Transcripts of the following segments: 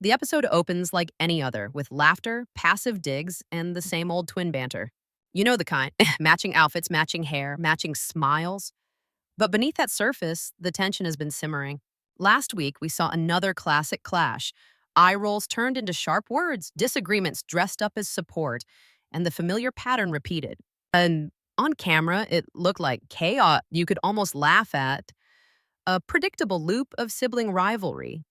The episode opens like any other, with laughter, passive digs, and the same old twin banter. You know the kind matching outfits, matching hair, matching smiles. But beneath that surface, the tension has been simmering. Last week, we saw another classic clash. Eye rolls turned into sharp words, disagreements dressed up as support, and the familiar pattern repeated. And on camera, it looked like chaos you could almost laugh at, a predictable loop of sibling rivalry.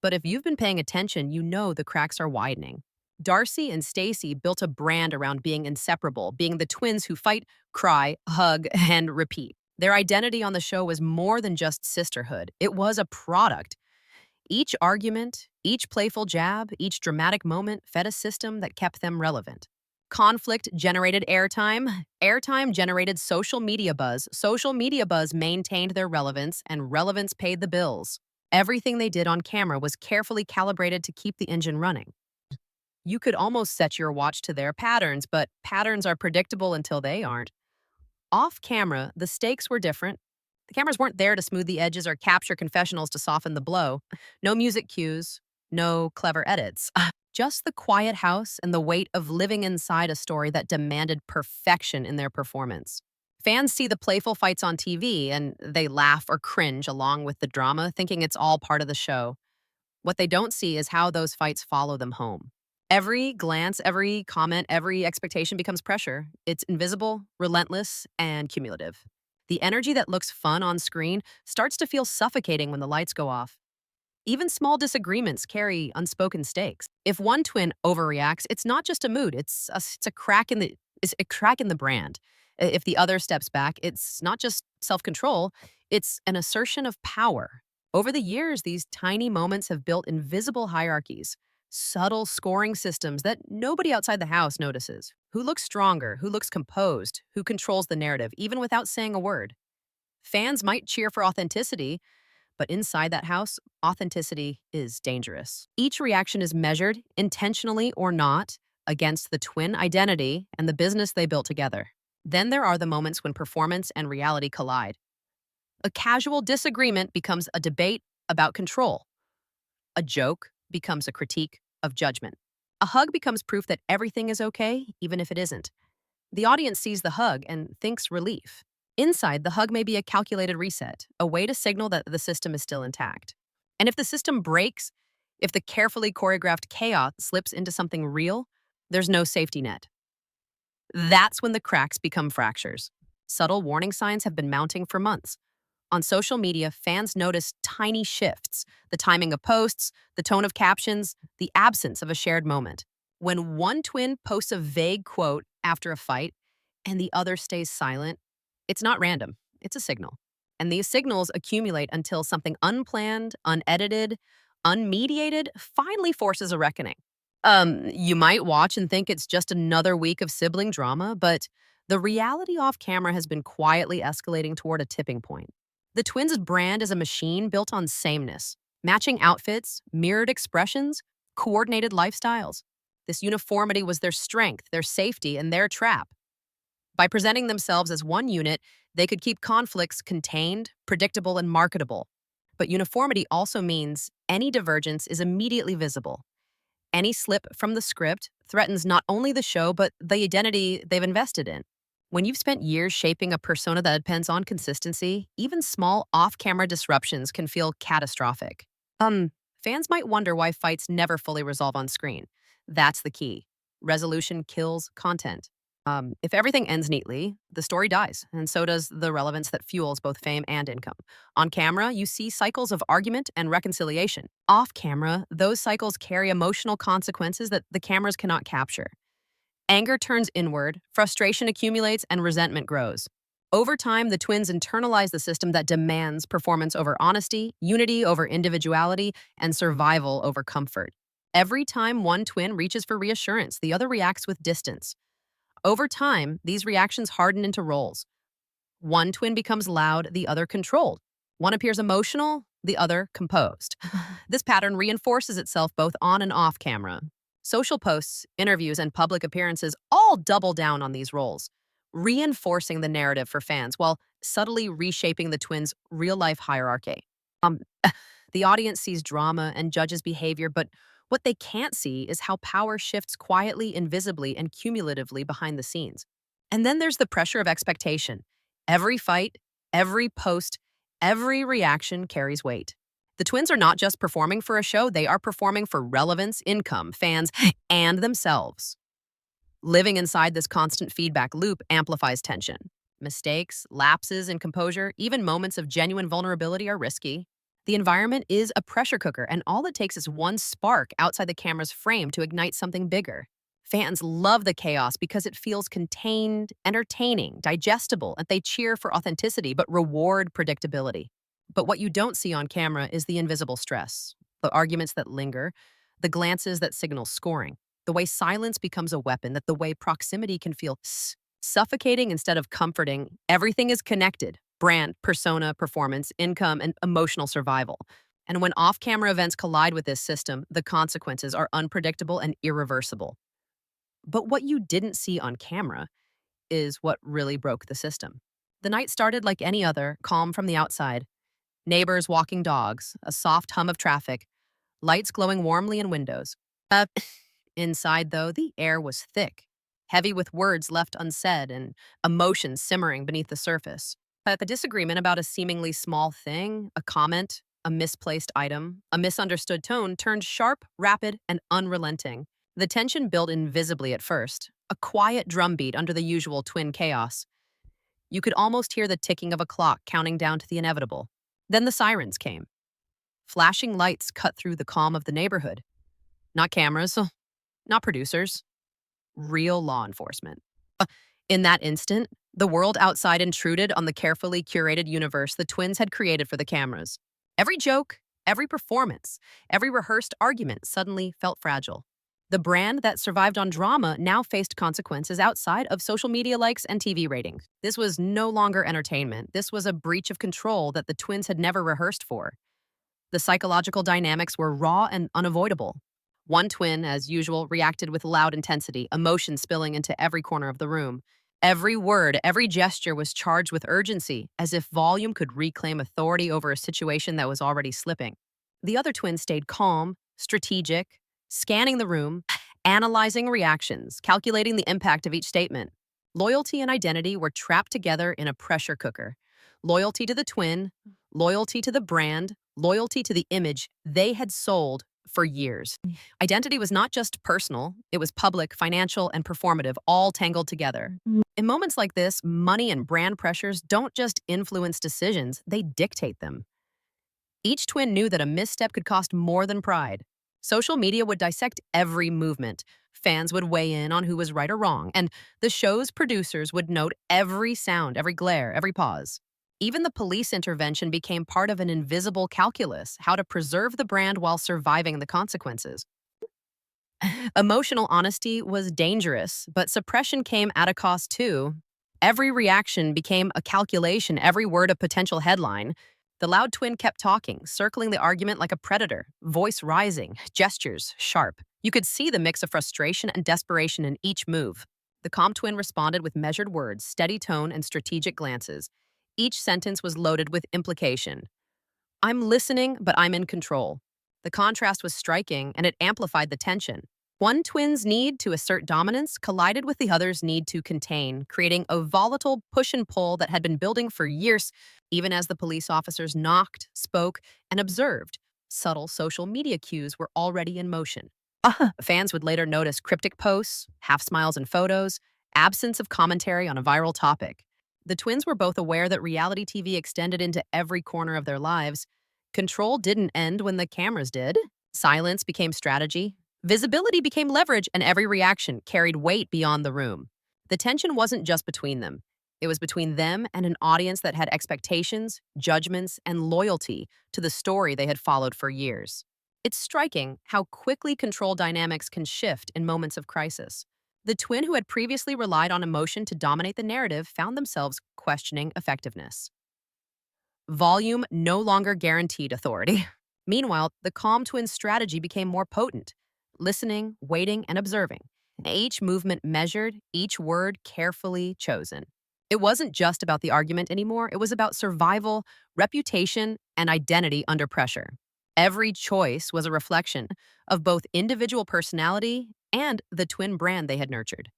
But if you've been paying attention, you know the cracks are widening. Darcey and Stacey built a brand around being inseparable, being the twins who fight, cry, hug, and repeat. Their identity on the show was more than just sisterhood. It was a product. Each argument, each playful jab, each dramatic moment fed a system that kept them relevant. Conflict generated airtime. Airtime generated social media buzz maintained their relevance, and relevance paid the bills. Everything they did on camera was carefully calibrated to keep the engine running. You could almost set your watch to their patterns, but patterns are predictable until they aren't. Off camera, the stakes were different. The cameras weren't there to smooth the edges or capture confessionals to soften the blow. No music cues, no clever edits. Just the quiet house and the weight of living inside a story that demanded perfection in their performance. Fans see the playful fights on TV and they laugh or cringe along with the drama, thinking it's all part of the show. What they don't see is how those fights follow them home. Every glance, every comment, every expectation becomes pressure. It's invisible, relentless, and cumulative. The energy that looks fun on screen starts to feel suffocating when the lights go off. Even small disagreements carry unspoken stakes. If one twin overreacts, it's not just a mood, it's a crack in the brand. If the other steps back, it's not just self-control, it's an assertion of power. Over the years, these tiny moments have built invisible hierarchies, subtle scoring systems that nobody outside the house notices. Who looks stronger, who looks composed, who controls the narrative, even without saying a word. Fans might cheer for authenticity, but inside that house, authenticity is dangerous. Each reaction is measured, intentionally or not, against the twin identity and the business they built together. Then there are the moments when performance and reality collide. A casual disagreement becomes a debate about control. A joke becomes a critique of judgment. A hug becomes proof that everything is okay, even if it isn't. The audience sees the hug and thinks relief. Inside, the hug may be a calculated reset, a way to signal that the system is still intact. And if the system breaks, if the carefully choreographed chaos slips into something real, there's no safety net. That's when the cracks become fractures. Subtle warning signs have been mounting for months. On social media, fans notice tiny shifts, the timing of posts, the tone of captions, the absence of a shared moment. When one twin posts a vague quote after a fight and the other stays silent, it's not random, it's a signal. And these signals accumulate until something unplanned, unedited, unmediated finally forces a reckoning. You might watch and think it's just another week of sibling drama, but the reality off camera has been quietly escalating toward a tipping point. The twins' brand is a machine built on sameness, matching outfits, mirrored expressions, coordinated lifestyles. This uniformity was their strength, their safety, and their trap. By presenting themselves as one unit, they could keep conflicts contained, predictable, and marketable. But uniformity also means any divergence is immediately visible. Any slip from the script threatens not only the show, but the identity they've invested in. When you've spent years shaping a persona that depends on consistency, even small off-camera disruptions can feel catastrophic. Fans might wonder why fights never fully resolve on screen. That's the key. Resolution kills content. If everything ends neatly, the story dies, and so does the relevance that fuels both fame and income. On camera, you see cycles of argument and reconciliation. Off camera, those cycles carry emotional consequences that the cameras cannot capture. Anger turns inward, frustration accumulates, and resentment grows. Over time, the twins internalize the system that demands performance over honesty, unity over individuality, and survival over comfort. Every time one twin reaches for reassurance, the other reacts with distance. Over time, these reactions harden into roles. One twin becomes loud, the other controlled. One appears emotional, the other composed. This pattern reinforces itself both on and off camera. Social posts, interviews, and public appearances all double down on these roles, reinforcing the narrative for fans while subtly reshaping the twins' real-life hierarchy. The audience sees drama and judges behavior, but What they can't see is how power shifts quietly, invisibly, and cumulatively behind the scenes. And then there's the pressure of expectation. Every fight, every post, every reaction carries weight. The twins are not just performing for a show, they are performing for relevance, income, fans, and themselves. Living inside this constant feedback loop amplifies tension. Mistakes, lapses in composure, even moments of genuine vulnerability are risky. The environment is a pressure cooker, and all it takes is one spark outside the camera's frame to ignite something bigger. Fans love the chaos because it feels contained, entertaining, digestible, and they cheer for authenticity but reward predictability. But what you don't see on camera is the invisible stress, the arguments that linger, the glances that signal scoring, the way silence becomes a weapon, that the way proximity can feel suffocating instead of comforting. Everything is connected: brand, persona, performance, income, and emotional survival. And when off camera events collide with this system, the consequences are unpredictable and irreversible. But what you didn't see on camera is what really broke the system. The night started like any other, calm from the outside. Neighbors walking dogs, a soft hum of traffic, lights glowing warmly in windows. Inside, though, the air was thick, heavy with words left unsaid and emotions simmering beneath the surface. A disagreement about a seemingly small thing, a comment, a misplaced item, a misunderstood tone turned sharp, rapid, and unrelenting. The tension built invisibly at first, a quiet drumbeat under the usual twin chaos. You could almost hear the ticking of a clock counting down to the inevitable. Then the sirens came. Flashing lights cut through the calm of the neighborhood. Not cameras, not producers, real law enforcement. In that instant, the world outside intruded on the carefully curated universe the twins had created for the cameras. Every joke, every performance, every rehearsed argument suddenly felt fragile. The brand that survived on drama now faced consequences outside of social media likes and TV ratings. This was no longer entertainment. This was a breach of control that the twins had never rehearsed for. The psychological dynamics were raw and unavoidable. One twin, as usual, reacted with loud intensity, emotion spilling into every corner of the room. Every word, every gesture was charged with urgency, as if volume could reclaim authority over a situation that was already slipping. The other twin stayed calm, strategic, scanning the room, analyzing reactions, calculating the impact of each statement. Loyalty and identity were trapped together in a pressure cooker. Loyalty to the twin, loyalty to the brand, loyalty to the image they had sold for years. Identity was not just personal, it was public, financial, and performative, all tangled together. In moments like this, money and brand pressures don't just influence decisions, they dictate them. Each twin knew that a misstep could cost more than pride. Social media would dissect every movement. Fans would weigh in on who was right or wrong, and the show's producers would note every sound, every glare, every pause. Even the police intervention became part of an invisible calculus: how to preserve the brand while surviving the consequences. Emotional honesty was dangerous, but suppression came at a cost too. Every reaction became a calculation, every word a potential headline. The loud twin kept talking, circling the argument like a predator, voice rising, gestures sharp. You could see the mix of frustration and desperation in each move. The calm twin responded with measured words, steady tone, and strategic glances. Each sentence was loaded with implication. I'm listening, but I'm in control. The contrast was striking, and it amplified the tension. One twin's need to assert dominance collided with the other's need to contain, creating a volatile push and pull that had been building for years. Even as the police officers knocked, spoke, and observed, subtle social media cues were already in motion. Fans would later notice cryptic posts, half smiles in photos, absence of commentary on a viral topic. The twins were both aware that reality TV extended into every corner of their lives. Control didn't end when the cameras did. Silence became strategy. Visibility became leverage, and every reaction carried weight beyond the room. The tension wasn't just between them. It was between them and an audience that had expectations, judgments, and loyalty to the story they had followed for years. It's striking how quickly control dynamics can shift in moments of crisis. The twin who had previously relied on emotion to dominate the narrative found themselves questioning effectiveness. Volume no longer guaranteed authority. Meanwhile, the calm twin's strategy became more potent: listening, waiting, and observing. Each movement measured, each word carefully chosen. It wasn't just about the argument anymore, it was about survival, reputation, and identity under pressure. Every choice was a reflection of both individual personality and the twin brand they had nurtured.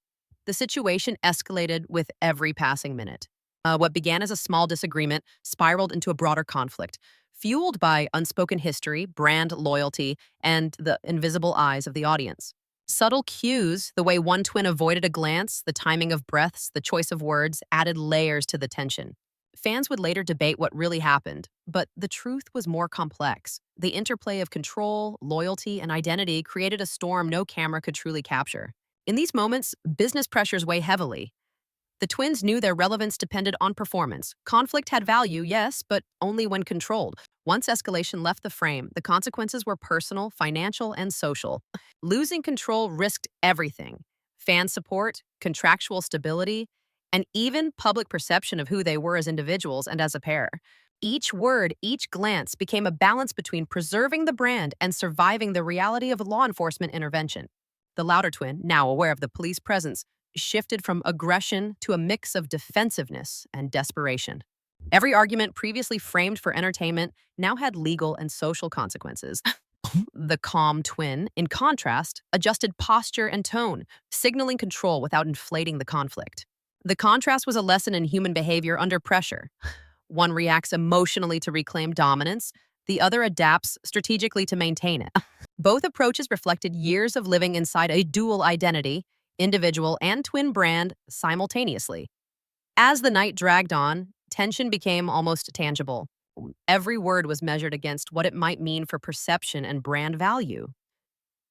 The situation escalated with every passing minute. What began as a small disagreement spiraled into a broader conflict, fueled by unspoken history, brand loyalty, and the invisible eyes of the audience. Subtle cues, the way one twin avoided a glance, the timing of breaths, the choice of words, added layers to the tension. Fans would later debate what really happened, but the truth was more complex. The interplay of control, loyalty, and identity created a storm no camera could truly capture. In these moments, business pressures weigh heavily. The twins knew their relevance depended on performance. Conflict had value, yes, but only when controlled. Once escalation left the frame, the consequences were personal, financial, and social. Losing control risked everything: fan support, contractual stability, and even public perception of who they were as individuals and as a pair. Each word, each glance became a balance between preserving the brand and surviving the reality of law enforcement intervention. The Louder twin, now aware of the police presence, shifted from aggression to a mix of defensiveness and desperation. Every argument previously framed for entertainment now had legal and social consequences. The calm twin, in contrast, adjusted posture and tone, signaling control without inflating the conflict. The contrast was a lesson in human behavior under pressure. One reacts emotionally to reclaim dominance, the other adapts strategically to maintain it. Both approaches reflected years of living inside a dual identity, individual and twin brand, simultaneously. As the night dragged on, tension became almost tangible. Every word was measured against what it might mean for perception and brand value.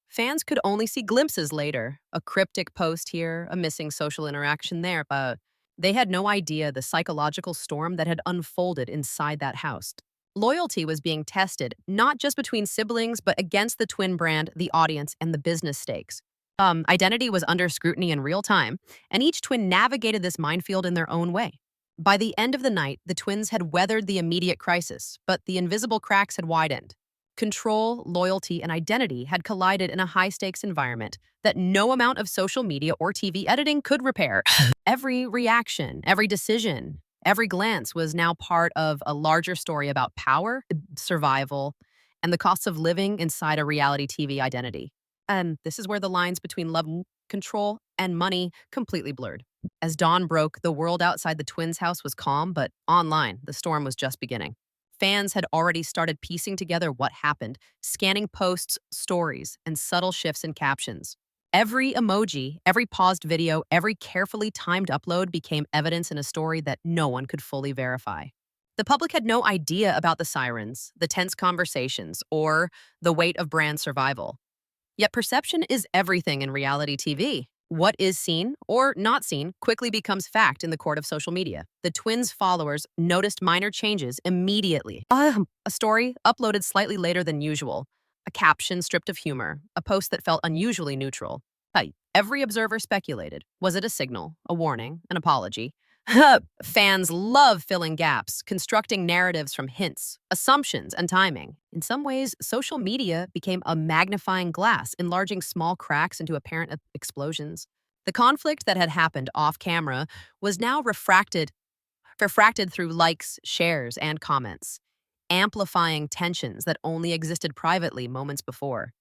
Fans could only see glimpses later, a cryptic post here, a missing social interaction there, but they had no idea the psychological storm that had unfolded inside that house. Loyalty was being tested, not just between siblings, but against the twin brand, the audience, and the business stakes. Identity was under scrutiny in real time, and each twin navigated this minefield in their own way. By the end of the night, the twins had weathered the immediate crisis, but the invisible cracks had widened. Control, loyalty, and identity had collided in a high-stakes environment that no amount of social media or TV editing could repair. Every reaction, every decision, every glance was now part of a larger story about power, survival, and the costs of living inside a reality TV identity. And this is where the lines between love, control, and money completely blurred. As dawn broke, the world outside the twins' house was calm, but online, the storm was just beginning. Fans had already started piecing together what happened, scanning posts, stories, and subtle shifts in captions. Every emoji, every paused video, every carefully timed upload became evidence in a story that no one could fully verify. The public had no idea about the sirens, the tense conversations, or the weight of brand survival. Yet perception is everything in reality TV. What is seen or not seen quickly becomes fact in the court of social media. The twins' followers noticed minor changes immediately. A story uploaded slightly later than usual, a caption stripped of humor, a post that felt unusually neutral. Every observer speculated. Was it a signal, a warning, an apology? Fans love filling gaps, constructing narratives from hints, assumptions, and timing. In some ways, social media became a magnifying glass, enlarging small cracks into apparent explosions. The conflict that had happened off camera was now refracted through likes, shares, and comments, amplifying tensions that only existed privately moments before.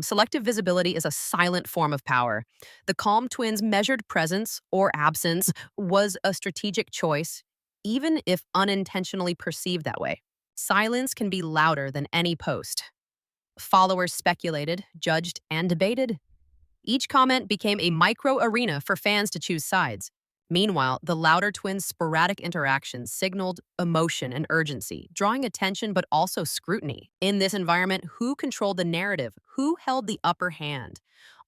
Selective visibility is a silent form of power. The calm twins' measured presence or absence was a strategic choice, even if unintentionally perceived that way. Silence can be louder than any post. Followers speculated, judged, and debated. Each comment became a micro arena for fans to choose sides. Meanwhile, the Louder twins' sporadic interactions signaled emotion and urgency, drawing attention but also scrutiny. In this environment, who controlled the narrative? Who held the upper hand?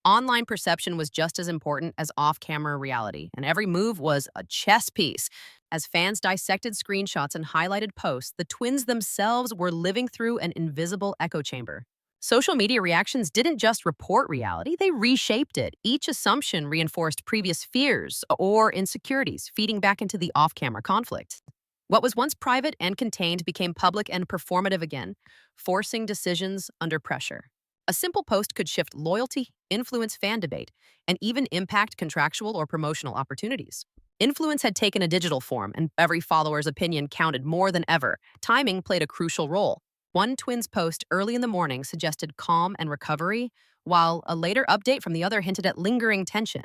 Online perception was just as important as off-camera reality, and every move was a chess piece. As fans dissected screenshots and highlighted posts, the twins themselves were living through an invisible echo chamber. Social media reactions didn't just report reality, they reshaped it. Each assumption reinforced previous fears or insecurities, feeding back into the off-camera conflict. What was once private and contained became public and performative again, forcing decisions under pressure. A simple post could shift loyalty, influence fan debate, and even impact contractual or promotional opportunities. Influence had taken a digital form, and every follower's opinion counted more than ever. Timing played a crucial role. One twin's post early in the morning suggested calm and recovery, while a later update from the other hinted at lingering tension.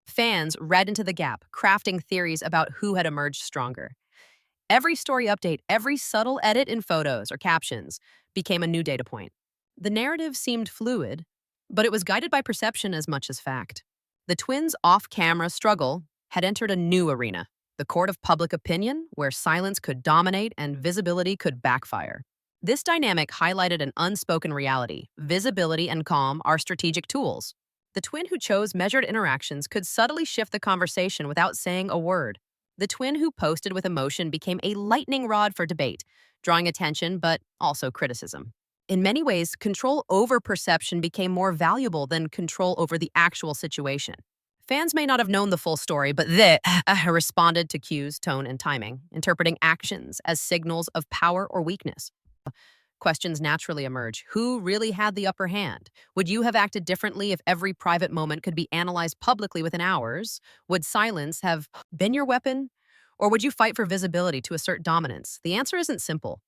Fans read into the gap, crafting theories about who had emerged stronger. Every story update, every subtle edit in photos or captions became a new data point. The narrative seemed fluid, but it was guided by perception as much as fact. The twins' off camera struggle had entered a new arena, the court of public opinion, where silence could dominate and visibility could backfire. This dynamic highlighted an unspoken reality: visibility and calm are strategic tools. The twin who chose measured interactions could subtly shift the conversation without saying a word. The twin who posted with emotion became a lightning rod for debate, drawing attention but also criticism. In many ways, control over perception became more valuable than control over the actual situation. Fans may not have known the full story, but they responded to cues, tone, and timing, interpreting actions as signals of power or weakness. Questions naturally emerge. Who really had the upper hand? Would you have acted differently if every private moment could be analyzed publicly within hours? Would silence have been your weapon? Or would you fight for visibility to assert dominance? The answer isn't simple.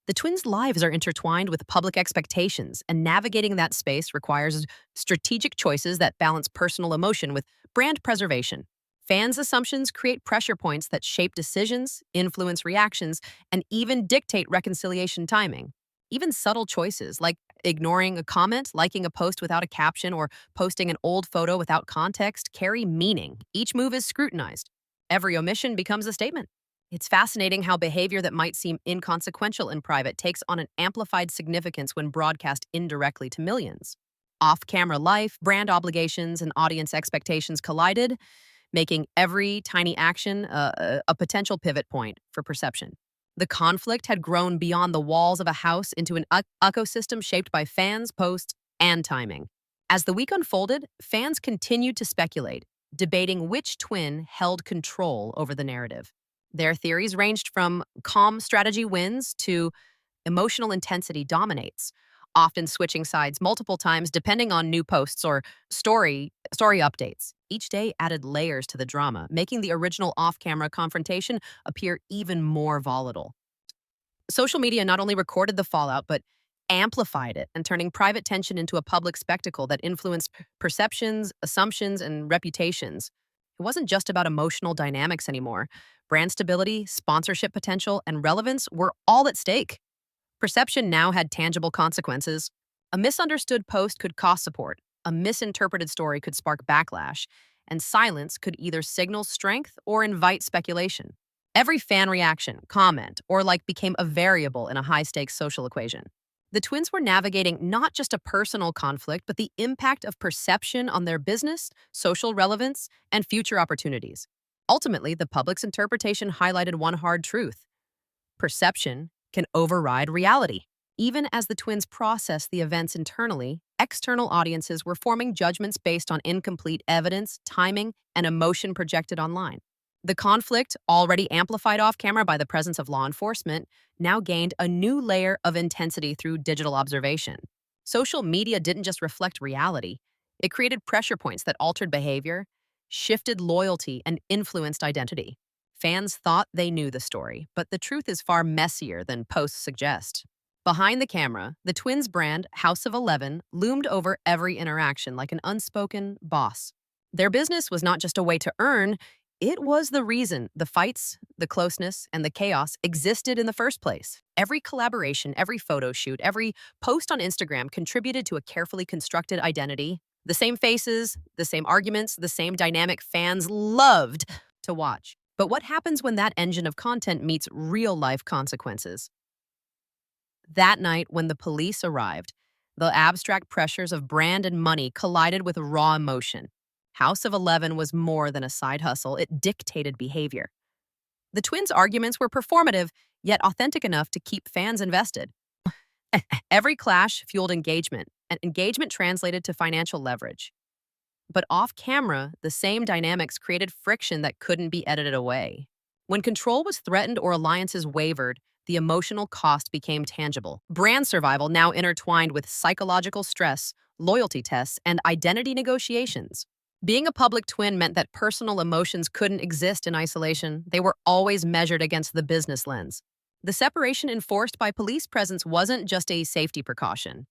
The twins' lives are intertwined with public expectations, and navigating that space requires strategic choices that balance personal emotion with brand preservation. Fans' assumptions create pressure points that shape decisions, influence reactions, and even dictate reconciliation timing. Even subtle choices like ignoring a comment, liking a post without a caption, or posting an old photo without context carry meaning. Each move is scrutinized. Every omission becomes a statement. It's fascinating how behavior that might seem inconsequential in private takes on an amplified significance when broadcast indirectly to millions. Off-camera life, brand obligations, and audience expectations collided, making every tiny action a potential pivot point for perception. The conflict had grown beyond the walls of a house into an ecosystem shaped by fans, posts, and timing. As the week unfolded, fans continued to speculate, debating which twin held control over the narrative. Their theories ranged from calm strategy wins to emotional intensity dominates, often switching sides multiple times depending on new posts or story updates. Each day added layers to the drama, making the original off-camera confrontation appear even more volatile. Social media not only recorded the fallout, but amplified it and turning private tension into a public spectacle that influenced perceptions, assumptions, and reputations. It wasn't just about emotional dynamics anymore. Brand stability, sponsorship potential, and relevance were all at stake. Perception now had tangible consequences. A misunderstood post could cost support, a misinterpreted story could spark backlash, and silence could either signal strength or invite speculation. Every fan reaction, comment, or like became a variable in a high-stakes social equation. The twins were navigating not just a personal conflict, but the impact of perception on their business, social relevance, and future opportunities. Ultimately, the public's interpretation highlighted one hard truth: perception can override reality. Even as the twins processed the events internally, external audiences were forming judgments based on incomplete evidence, timing, and emotion projected online. The conflict, already amplified off camera by the presence of law enforcement, now gained a new layer of intensity through digital observation. Social media didn't just reflect reality, it created pressure points that altered behavior, shifted loyalty, and influenced identity. Fans thought they knew the story, but the truth is far messier than posts suggest. Behind the camera, the twins' brand, House of 11, loomed over every interaction like an unspoken boss. Their business was not just a way to earn, it was the reason the fights, the closeness, and the chaos existed in the first place. Every collaboration, every photo shoot, every post on Instagram contributed to a carefully constructed identity. The same faces, the same arguments, the same dynamic fans loved to watch. But what happens when that engine of content meets real-life consequences? That night, when the police arrived, the abstract pressures of brand and money collided with raw emotion. House of 11 was more than a side hustle, it dictated behavior. The twins' arguments were performative, yet authentic enough to keep fans invested. Every clash fueled engagement, and engagement translated to financial leverage. But off camera, the same dynamics created friction that couldn't be edited away. When control was threatened or alliances wavered, the emotional cost became tangible. Brand survival now intertwined with psychological stress, loyalty tests, and identity negotiations. Being a public twin meant that personal emotions couldn't exist in isolation. They were always measured against the business lens. The separation enforced by police presence wasn't just a safety precaution,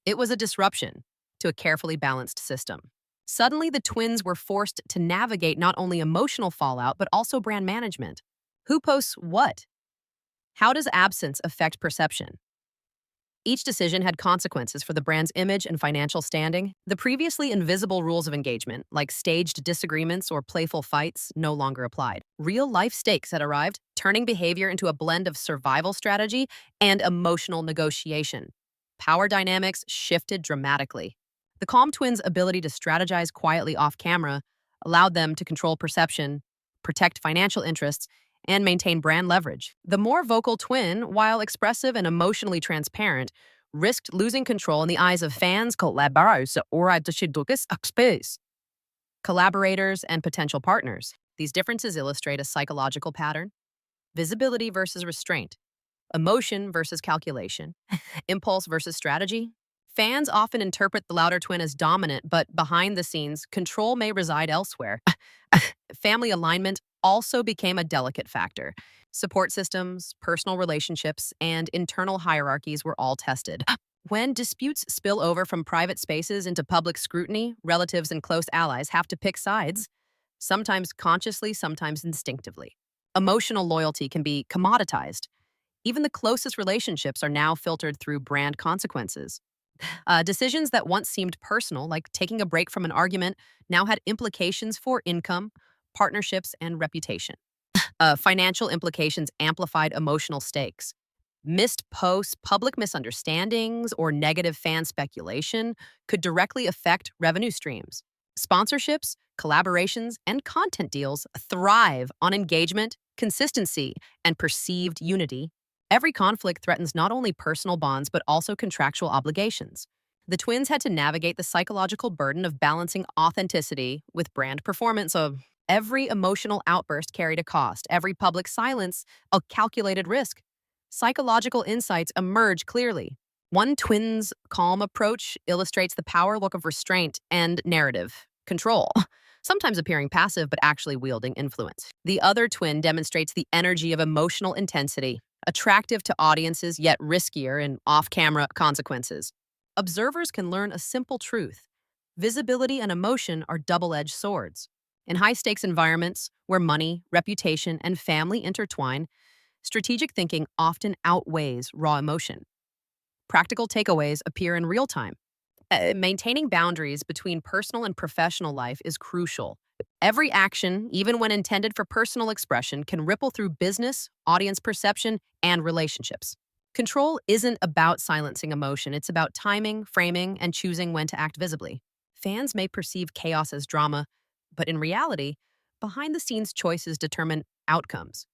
it was a disruption to a carefully balanced system. Suddenly, the twins were forced to navigate not only emotional fallout, but also brand management. Who posts what? How does absence affect perception? Each decision had consequences for the brand's image and financial standing. The previously invisible rules of engagement, like staged disagreements or playful fights, no longer applied. Real-life stakes had arrived, turning behavior into a blend of survival strategy and emotional negotiation. Power dynamics shifted dramatically. The calm twins' ability to strategize quietly off-camera allowed them to control perception, protect financial interests, and maintain brand leverage. The more vocal twin, while expressive and emotionally transparent, risked losing control in the eyes of fans, collaborators, and potential partners. These differences illustrate a psychological pattern: visibility versus restraint, emotion versus calculation, impulse versus strategy. Fans often interpret the louder twin as dominant, but behind the scenes, control may reside elsewhere. Family alignment also became a delicate factor. Support systems, personal relationships, and internal hierarchies were all tested. When disputes spill over from private spaces into public scrutiny, relatives and close allies have to pick sides, sometimes consciously, sometimes instinctively. Emotional loyalty can be commoditized. Even the closest relationships are now filtered through brand consequences. Decisions that once seemed personal, like taking a break from an argument, now had implications for income, partnerships, and reputation. Financial implications amplified emotional stakes. Missed posts, public misunderstandings, or negative fan speculation could directly affect revenue streams. Sponsorships, collaborations, and content deals thrive on engagement, consistency, and perceived unity. Every conflict threatens not only personal bonds but also contractual obligations. The twins had to navigate the psychological burden of balancing authenticity with brand performance. Every emotional outburst carried a cost, every public silence, a calculated risk. Psychological insights emerge clearly. One twin's calm approach illustrates the power look of restraint and narrative control, sometimes appearing passive but actually wielding influence. The other twin demonstrates the energy of emotional intensity, attractive to audiences yet riskier in off-camera consequences. Observers can learn a simple truth: visibility and emotion are double-edged swords. In high-stakes environments where money, reputation, and family intertwine, strategic thinking often outweighs raw emotion. Practical takeaways appear in real time. Maintaining boundaries between personal and professional life is crucial. Every action, even when intended for personal expression, can ripple through business, audience perception, and relationships. Control isn't about silencing emotion, it's about timing, framing, and choosing when to act visibly. Fans may perceive chaos as drama, but in reality, behind-the-scenes choices determine outcomes.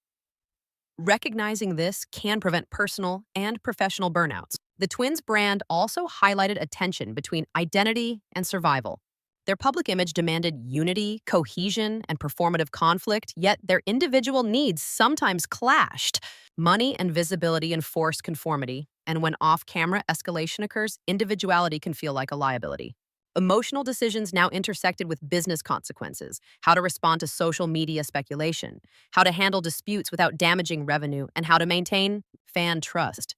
Recognizing this can prevent personal and professional burnouts. The twins' brand also highlighted a tension between identity and survival. Their public image demanded unity, cohesion, and performative conflict, yet their individual needs sometimes clashed. Money and visibility enforce conformity, and when off-camera escalation occurs, individuality can feel like a liability. Emotional decisions now intersected with business consequences: how to respond to social media speculation, how to handle disputes without damaging revenue, and how to maintain fan trust.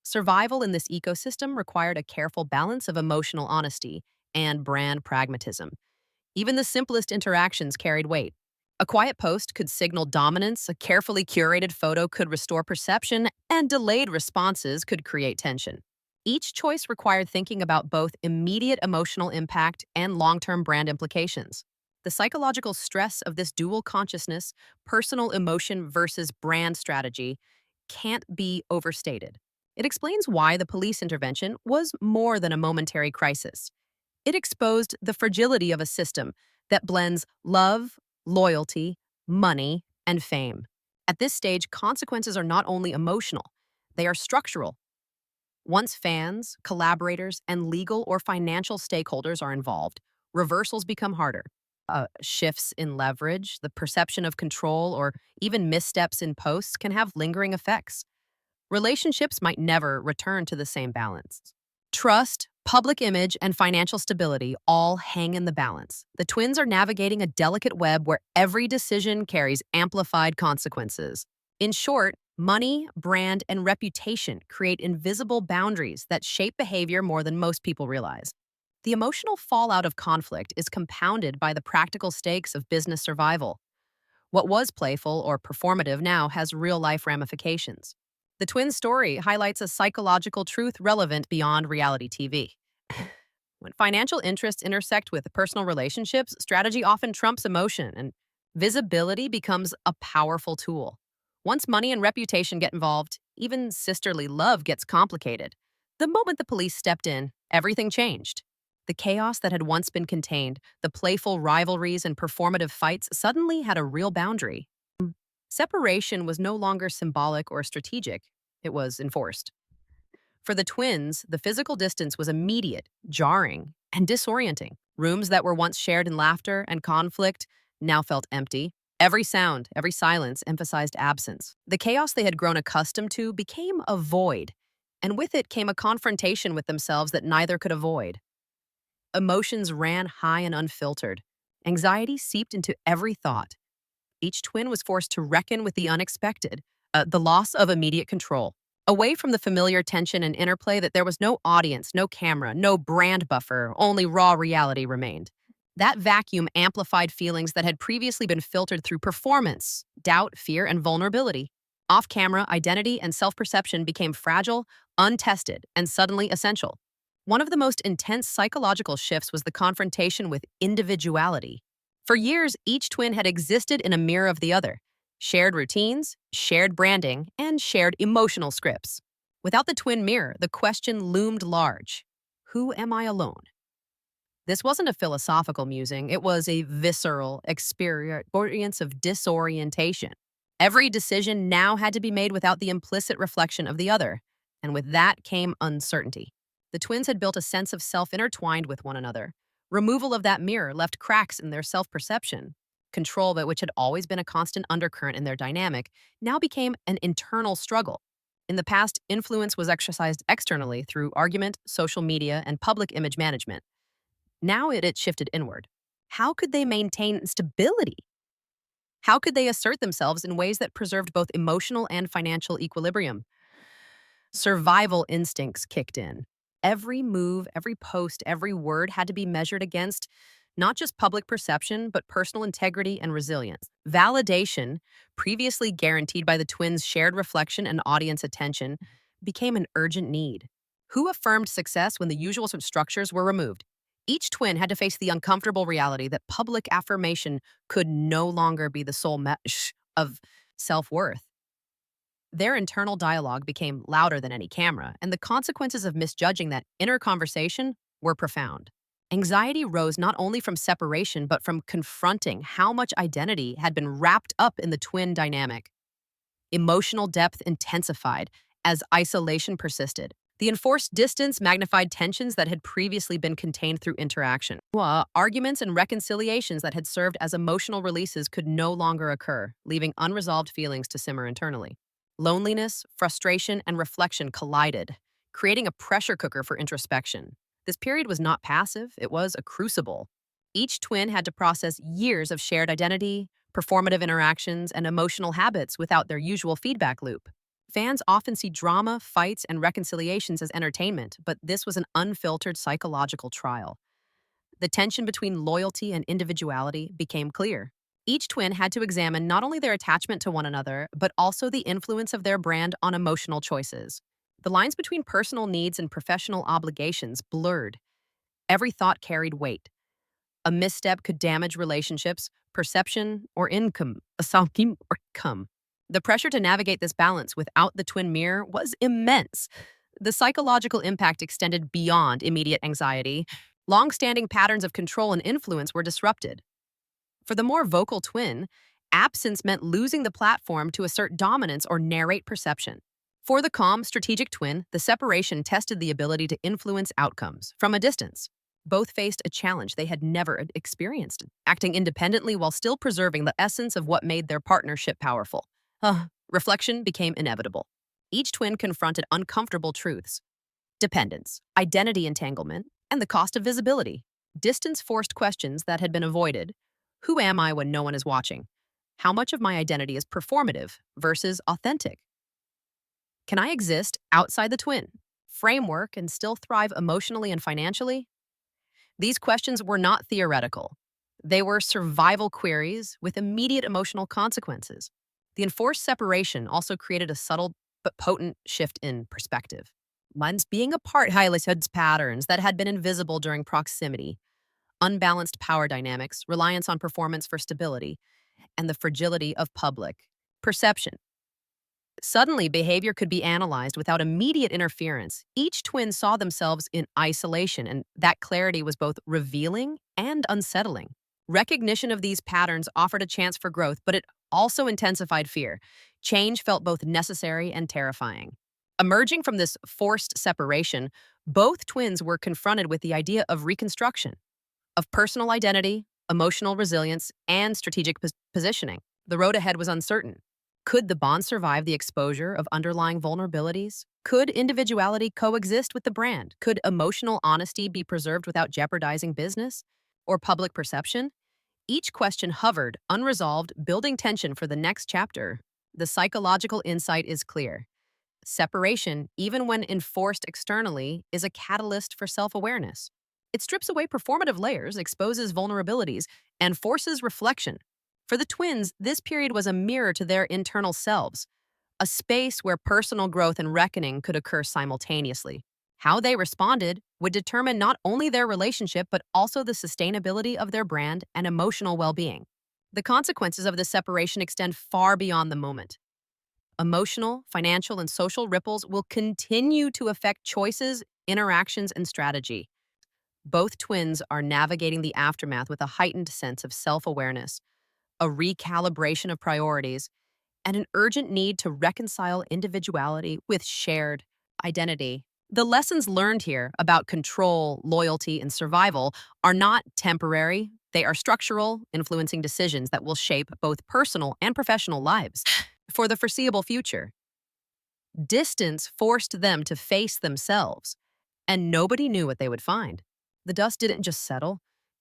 Survival in this ecosystem required a careful balance of emotional honesty and brand pragmatism. Even the simplest interactions carried weight. A quiet post could signal dominance, a carefully curated photo could restore perception, and delayed responses could create tension. Each choice required thinking about both immediate emotional impact and long-term brand implications. The psychological stress of this dual consciousness, personal emotion versus brand strategy, can't be overstated. It explains why the police intervention was more than a momentary crisis. It exposed the fragility of a system that blends love, loyalty, money, and fame. At this stage, consequences are not only emotional, they are structural. Once fans, collaborators, and legal or financial stakeholders are involved, reversals become harder. Shifts in leverage, the perception of control, or even missteps in posts can have lingering effects. Relationships might never return to the same balance. Trust, public image, and financial stability all hang in the balance. The twins are navigating a delicate web where every decision carries amplified consequences. In short, Money, brand, and reputation create invisible boundaries that shape behavior more than most people realize. The emotional fallout of conflict is compounded by the practical stakes of business survival. What was playful or performative now has real life ramifications. The twin story highlights a psychological truth relevant beyond reality TV. When financial interests intersect with personal relationships, strategy often trumps emotion, and visibility becomes a powerful tool. Once money and reputation get involved, even sisterly love gets complicated. The moment the police stepped in, everything changed. The chaos that had once been contained, the playful rivalries and performative fights suddenly had a real boundary. Separation was no longer symbolic or strategic, it was enforced. For the twins, the physical distance was immediate, jarring, and disorienting. Rooms that were once shared in laughter and conflict now felt empty. Every sound, every silence emphasized absence. The chaos they had grown accustomed to became a void, and with it came a confrontation with themselves that neither could avoid. Emotions ran high and unfiltered. Anxiety seeped into every thought. Each twin was forced to reckon with the unexpected, the loss of immediate control. Away from the familiar tension and interplay that there was no audience, no camera, no brand buffer, only raw reality remained. That vacuum amplified feelings that had previously been filtered through performance, doubt, fear, and vulnerability. Off camera, identity and self perception became fragile, untested, and suddenly essential. One of the most intense psychological shifts was the confrontation with individuality. For years, each twin had existed in a mirror of the other, shared routines, shared branding, and shared emotional scripts. Without the twin mirror, the question loomed large: who am I alone? This wasn't a philosophical musing, it was a visceral experience of disorientation. Every decision now had to be made without the implicit reflection of the other, and with that came uncertainty. The twins had built a sense of self intertwined with one another. Removal of that mirror left cracks in their self perception. Control, but which had always been a constant undercurrent in their dynamic, now became an internal struggle. In the past, influence was exercised externally through argument, social media, and public image management. Now it had shifted inward. How could they maintain stability? How could they assert themselves in ways that preserved both emotional and financial equilibrium? Survival instincts kicked in. Every move, every post, every word had to be measured against not just public perception, but personal integrity and resilience. Validation, previously guaranteed by the twins' shared reflection and audience attention, became an urgent need. Who affirmed success when the usual structures were removed? Each twin had to face the uncomfortable reality that public affirmation could no longer be the sole measure of self-worth. Their internal dialogue became louder than any camera, and the consequences of misjudging that inner conversation were profound. Anxiety rose not only from separation, but from confronting how much identity had been wrapped up in the twin dynamic. Emotional depth intensified as isolation persisted. The enforced distance magnified tensions that had previously been contained through interaction. Arguments and reconciliations that had served as emotional releases could no longer occur, leaving unresolved feelings to simmer internally. Loneliness, frustration, and reflection collided, creating a pressure cooker for introspection. This period was not passive, it was a crucible. Each twin had to process years of shared identity, performative interactions, and emotional habits without their usual feedback loop. Fans often see drama, fights, and reconciliations as entertainment, but this was an unfiltered psychological trial. The tension between loyalty and individuality became clear. Each twin had to examine not only their attachment to one another, but also the influence of their brand on emotional choices. The lines between personal needs and professional obligations blurred. Every thought carried weight. A misstep could damage relationships, perception, or income. The pressure to navigate this balance without the twin mirror was immense. The psychological impact extended beyond immediate anxiety. Long-standing patterns of control and influence were disrupted. For the more vocal twin, absence meant losing the platform to assert dominance or narrate perception. For the calm, strategic twin, the separation tested the ability to influence outcomes from a distance. Both faced a challenge they had never experienced, acting independently while still preserving the essence of what made their partnership powerful. Reflection became inevitable. Each twin confronted uncomfortable truths: dependence, identity entanglement, and the cost of visibility. Distance forced questions that had been avoided. Who am I when no one is watching? How much of my identity is performative versus authentic? Can I exist outside the twin framework and still thrive emotionally and financially? These questions were not theoretical. They were survival queries with immediate emotional consequences. The enforced separation also created a subtle but potent shift in perspective. One's being apart highlights patterns that had been invisible during proximity, unbalanced power dynamics, reliance on performance for stability, and the fragility of public perception. Suddenly, behavior could be analyzed without immediate interference. Each twin saw themselves in isolation, and that clarity was both revealing and unsettling. Recognition of these patterns offered a chance for growth, but it also intensified fear. Change felt both necessary and terrifying. Emerging from this forced separation, both twins were confronted with the idea of reconstruction, of personal identity, emotional resilience, and strategic positioning. The road ahead was uncertain. Could the bond survive the exposure of underlying vulnerabilities? Could individuality coexist with the brand? Could emotional honesty be preserved without jeopardizing business or public perception? Each question hovered, unresolved, building tension for the next chapter. The psychological insight is clear. Separation, even when enforced externally, is a catalyst for self-awareness. It strips away performative layers, exposes vulnerabilities, and forces reflection. For the twins, this period was a mirror to their internal selves, a space where personal growth and reckoning could occur simultaneously. How they responded would determine not only their relationship, but also the sustainability of their brand and emotional well-being. The consequences of this separation extend far beyond the moment. Emotional, financial, and social ripples will continue to affect choices, interactions, and strategy. Both twins are navigating the aftermath with a heightened sense of self-awareness, a recalibration of priorities, and an urgent need to reconcile individuality with shared identity. The lessons learned here about control, loyalty, and survival are not temporary. They are structural, influencing decisions that will shape both personal and professional lives for the foreseeable future. Distance forced them to face themselves, and nobody knew what they would find. The dust didn't just settle,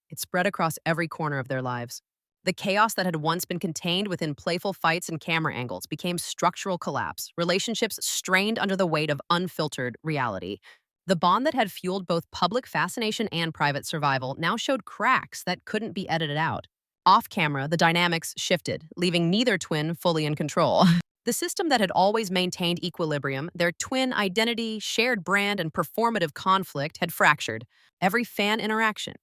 it spread across every corner of their lives. The chaos that had once been contained within playful fights and camera angles became structural collapse, relationships strained under the weight of unfiltered reality. The bond that had fueled both public fascination and private survival now showed cracks that couldn't be edited out. Off camera, the dynamics shifted, leaving neither twin fully in control. The system that had always maintained equilibrium, their twin identity, shared brand, and performative conflict had fractured. Every fan interaction,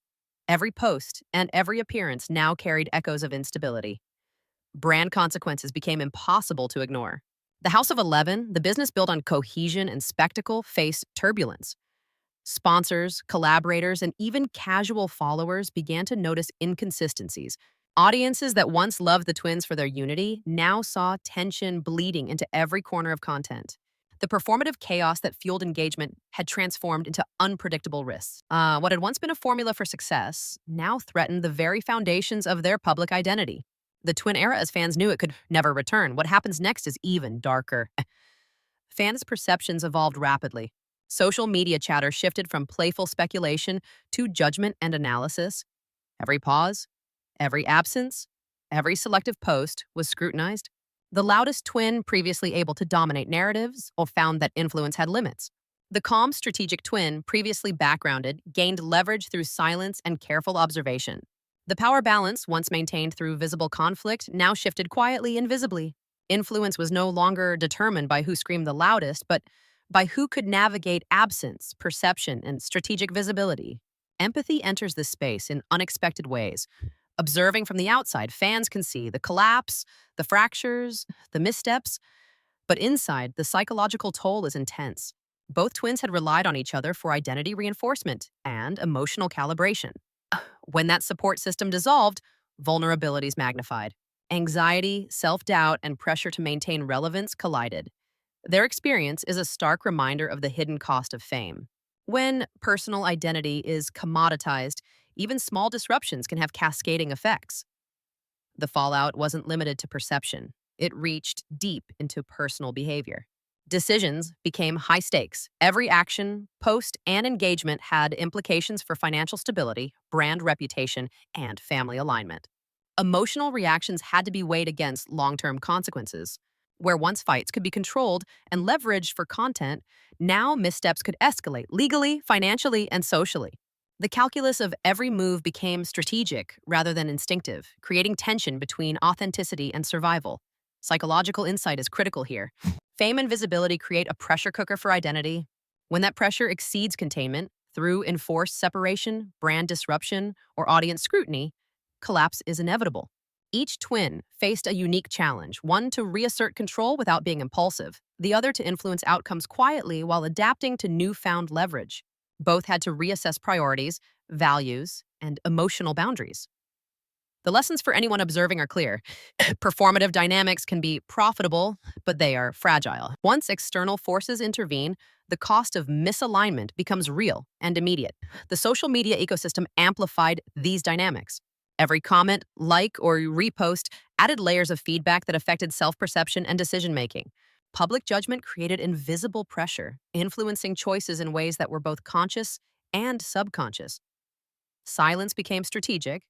every post, and every appearance now carried echoes of instability. Brand consequences became impossible to ignore. The House of 11, the business built on cohesion and spectacle, faced turbulence. Sponsors, collaborators, and even casual followers began to notice inconsistencies. Audiences that once loved the twins for their unity now saw tension bleeding into every corner of content. The performative chaos that fueled engagement had transformed into unpredictable risks. What had once been a formula for success now threatened the very foundations of their public identity. The twin era, as fans knew, it could never return. What happens next is even darker. Fans' perceptions evolved rapidly. Social media chatter shifted from playful speculation to judgment and analysis. Every pause, every absence, every selective post was scrutinized. The loudest twin, previously able to dominate narratives, found that influence had limits. The calm, strategic twin, previously backgrounded, gained leverage through silence and careful observation. The power balance, once maintained through visible conflict, now shifted quietly, invisibly. Influence was no longer determined by who screamed the loudest, but by who could navigate absence, perception, and strategic visibility. Empathy enters this space in unexpected ways. Observing from the outside, fans can see the collapse, the fractures, the missteps, but inside, the psychological toll is intense. Both twins had relied on each other for identity reinforcement and emotional calibration. When that support system dissolved, vulnerabilities magnified. Anxiety, self-doubt, and pressure to maintain relevance collided. Their experience is a stark reminder of the hidden cost of fame. When personal identity is commoditized, even small disruptions can have cascading effects. The fallout wasn't limited to perception. It reached deep into personal behavior. Decisions became high stakes. Every action, post, and engagement had implications for financial stability, brand reputation, and family alignment. Emotional reactions had to be weighed against long-term consequences. Where once fights could be controlled and leveraged for content, now missteps could escalate legally, financially, and socially. The calculus of every move became strategic rather than instinctive, creating tension between authenticity and survival. Psychological insight is critical here. Fame and visibility create a pressure cooker for identity. When that pressure exceeds containment through enforced separation, brand disruption, or audience scrutiny, collapse is inevitable. Each twin faced a unique challenge, one to reassert control without being impulsive, the other to influence outcomes quietly while adapting to newfound leverage. Both had to reassess priorities, values, and emotional boundaries. The lessons for anyone observing are clear. Performative dynamics can be profitable, but they are fragile. Once external forces intervene, the cost of misalignment becomes real and immediate. The social media ecosystem amplified these dynamics. Every comment, like, or repost added layers of feedback that affected self-perception and decision-making. Public judgment created invisible pressure, influencing choices in ways that were both conscious and subconscious. Silence became strategic.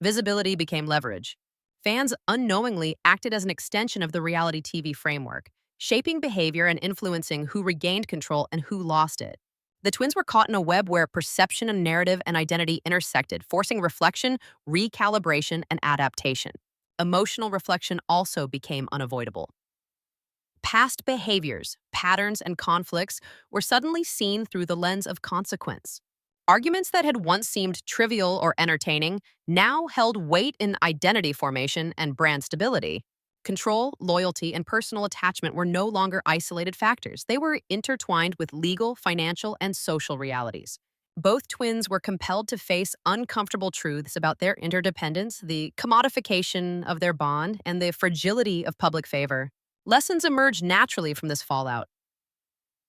Visibility became leverage. Fans unknowingly acted as an extension of the reality TV framework, shaping behavior and influencing who regained control and who lost it. The twins were caught in a web where perception and narrative and identity intersected, forcing reflection, recalibration, and adaptation. Emotional reflection also became unavoidable. Past behaviors, patterns, and conflicts were suddenly seen through the lens of consequence. Arguments that had once seemed trivial or entertaining now held weight in identity formation and brand stability. Control, loyalty, and personal attachment were no longer isolated factors. They were intertwined with legal, financial, and social realities. Both twins were compelled to face uncomfortable truths about their interdependence, the commodification of their bond, and the fragility of public favor. Lessons emerged naturally from this fallout.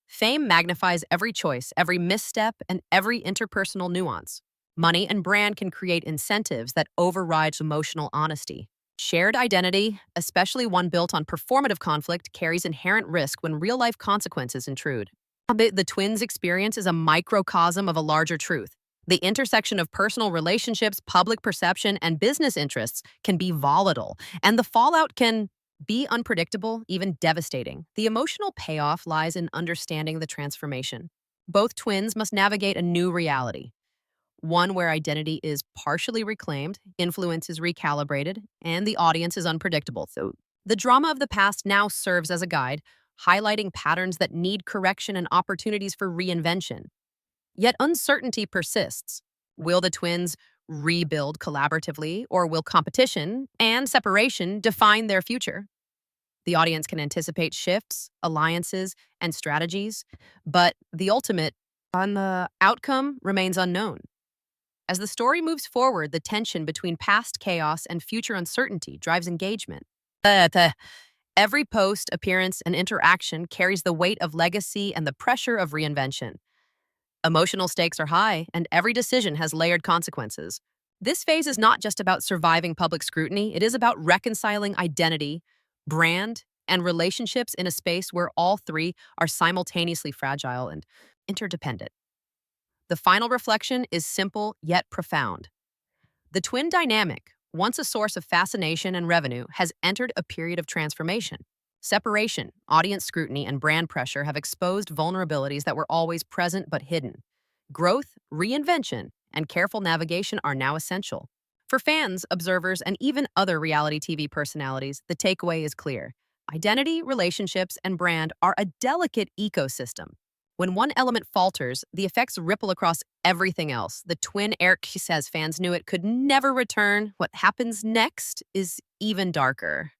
Fame magnifies every choice, every misstep, and every interpersonal nuance. Money and brand can create incentives that override emotional honesty. Shared identity, especially one built on performative conflict, carries inherent risk when real-life consequences intrude. The twins' experience is a microcosm of a larger truth. The intersection of personal relationships, public perception, and business interests can be volatile, and the fallout can be unpredictable, even devastating. The emotional payoff lies in understanding the transformation. Both twins must navigate a new reality, one where identity is partially reclaimed, influence is recalibrated, and the audience is unpredictable. So the drama of the past now serves as a guide, highlighting patterns that need correction and opportunities for reinvention. Yet uncertainty persists. Will the twins rebuild collaboratively, or will competition and separation define their future? The audience can anticipate shifts, alliances, and strategies, but the ultimate on the outcome remains unknown. As the story moves forward, the tension between past chaos and future uncertainty drives engagement. Every post, appearance, and interaction carries the weight of legacy and the pressure of reinvention. Emotional stakes are high, and every decision has layered consequences. This phase is not just about surviving public scrutiny, it is about reconciling identity, brand, and relationships in a space where all three are simultaneously fragile and interdependent. The final reflection is simple yet profound. The twin dynamic, once a source of fascination and revenue, has entered a period of transformation. Separation, audience scrutiny, and brand pressure have exposed vulnerabilities that were always present but hidden. Growth, reinvention, and careful navigation are now essential. For fans, observers, and even other reality TV personalities, the takeaway is clear. Identity, relationships, and brand are a delicate ecosystem. When one element falters, the effects ripple across everything else. The twin Eric says fans knew it could never return. What happens next is even darker.